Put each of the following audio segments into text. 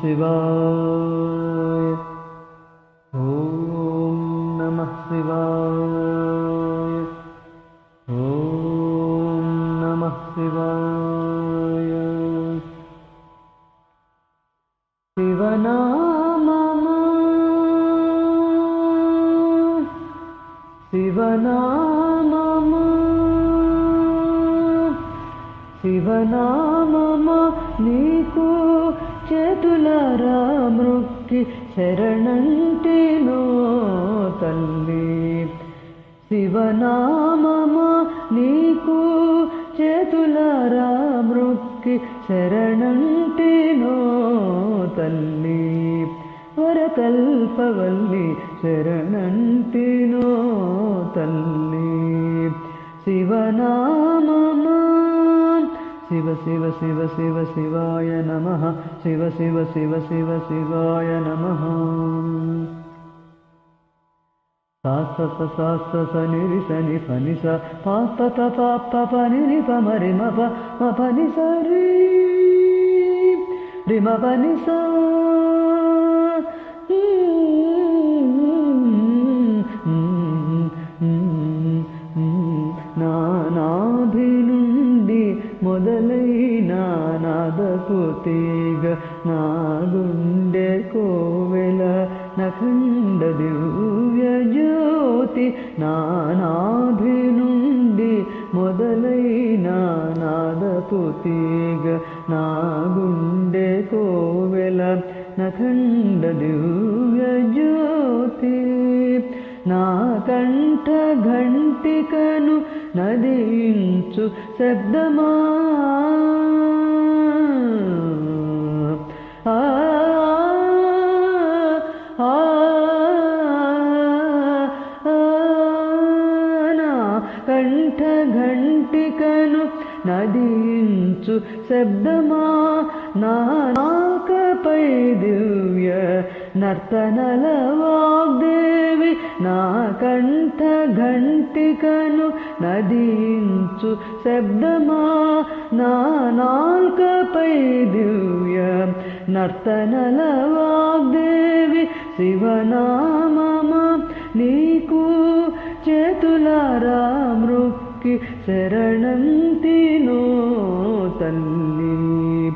శివాయ. ఓం నమః శివాయ. ఓం నమః శివాయ. శివనామము శివనామము శివనామము నీకు చేతులారా మృక్కి శరణంటినో తల్లి. శివనామము నీకు చేతులారా మృక్కి శరణంటినో తల్లి. వరకల్పవల్లి శరణంటినో తల్లి. శివనామము శివ శివ శివ శివ శివాయ నమః. శివ శివ శివ శివ శివాయ నమః. సాస సాస సనిరి సని పని స పాప పాప పని పమరి మప మపని సరి రిమ పని స నానాభి నుండి మొదలైన నాదపు తీగ నా గుండె కోవెల నఖండ దివ్య జ్యోతి. నానాభి నుండి మొదలైన నాదపు తీగ నా గుండె కోవెల నఖండ దివ్య జ్యోతి. నా కంఠ ఘంటికను నదించు శబ్దమా నా కంఠ ఘంటికను నదించు శబ్దమా. నాకపై దివ్య నర్తనల వాగ్దేవి. నా కంఠ ఘంటికను నదించు శబ్దమా. నా నాల్కపై దివ్య నర్తనల వాగ్దేవి. శివనామము నీకు చేతులారా మృక్కి శరణంతినో తల్లి.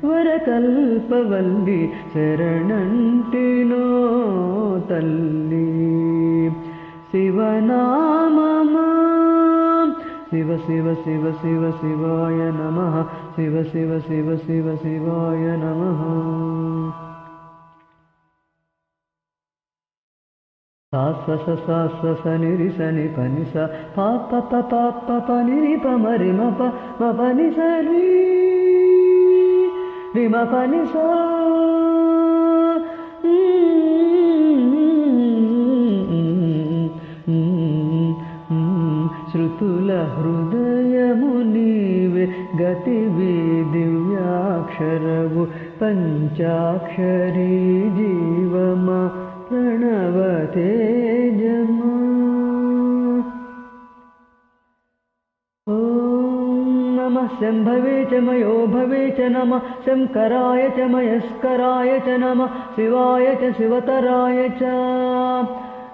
వరకల్పవల్లి శరణంటినో తల్లి. శివనామము శివ శివ శివ శివ శివాయ నమః. శివ శివ శివ శివ శివాయ నమః. సాస సాస సనిరి సని పని స పాప పాప పని పమరి మప మపని సరి రిమ పని స శృతుల హృదయము నీవే గతివి దివ్యాక్షరవు పంచాక్షరీ జీవమా ప్రణవ తేజమా. ఓం నమః శంభవే చ మయో భవే చ నమః. శంకరాయ చ మయస్కరాయ చ నమః. శివాయ చ శివతరాయ చ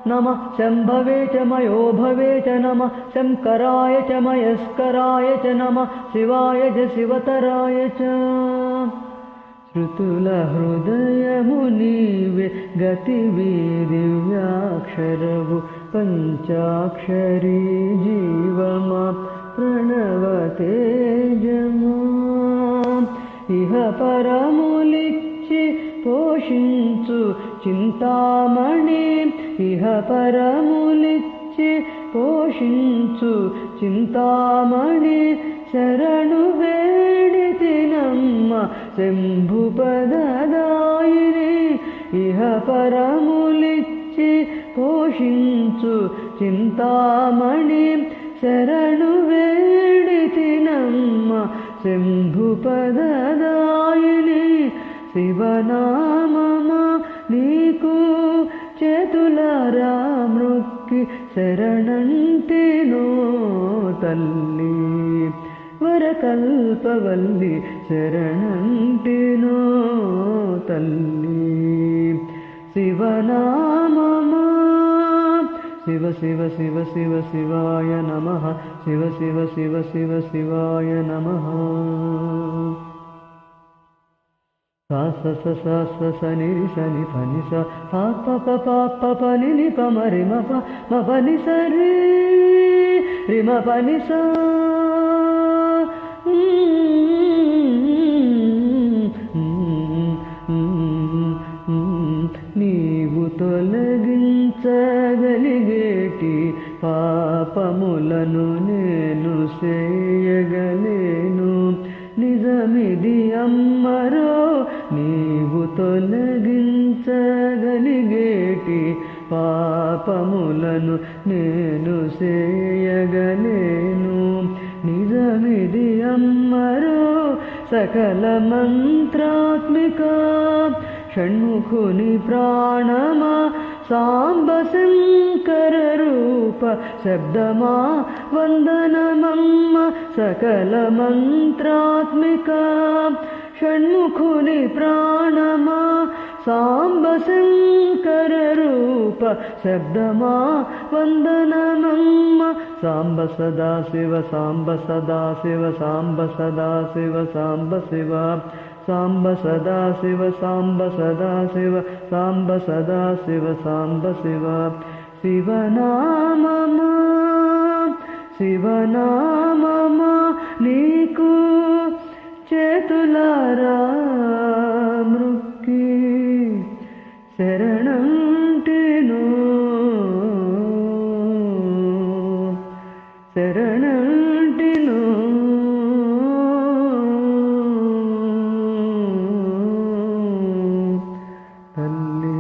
నమః. శంభవే చ మయో భవే చ నమః. శంకరాయ చ మయస్కరాయ చ నమః. శివాయ చ శివతరాయ చ. శృతుల హృదయము నీవే గతివి దివ్యాక్షరవు పంచాక్షరీ జీవమా ప్రణవ తేజమా. ఇహ పరములిచ్చి పోషించు చింతామణి. ఇహ పరములిచ్చి పోషించు చింతామణి. శరణు వేడితినమ్మ శంభుపదదాయిని. ఇహ పరములిచ్చి పోషించు చింతామణి. శరణు వేడితినమ్మ శంభుపదదాయిని. శివనామము నీకు చేతులారా మృక్కి శరణంటినో తల్లి. వరకల్పవల్లి శరణంటినో తల్లి శివనామమా శివ శివ శివ శివ శివాయ నమః శివ శివ శివ శివ శివాయ నమః సా స స స స స ని రి స ని ప ని స ప ప ప ప ప ప ని ని ప మ రి మ ప మ ప ని స రి రి మ ప ని స నీవు తొలగించగలిగేటి పాపములను నేను చేయగలేను నిజమిది అమ్మరో నీవు తొలగించగలిగేటి పాపములను నేను చేయగలేను నిజమిది అమ్మరో సకల మంత్రాత్మిక షణ్ముఖుని ప్రాణమా సాంబ శంకర రూప శబ్దమా వందనమమ్మ సకల మంత్రాత్మిక షణ్ముఖుని ప్రాణమా సాంబ శంకర రూప శబ్దమా వందనమమ్మ సాంబ సదాశివ సాంబ సదాశివ సాంబ సదాశివ సాంబ శివ సాంబ సదాశివ సాంబ సదాశివ సాంబ సదాశివ సాంబ శివ శివనామమా శివనామమా నీకు చేతులారా మృక్కి శరణంటినో శరణంటినో తల్లి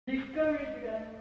Discouraged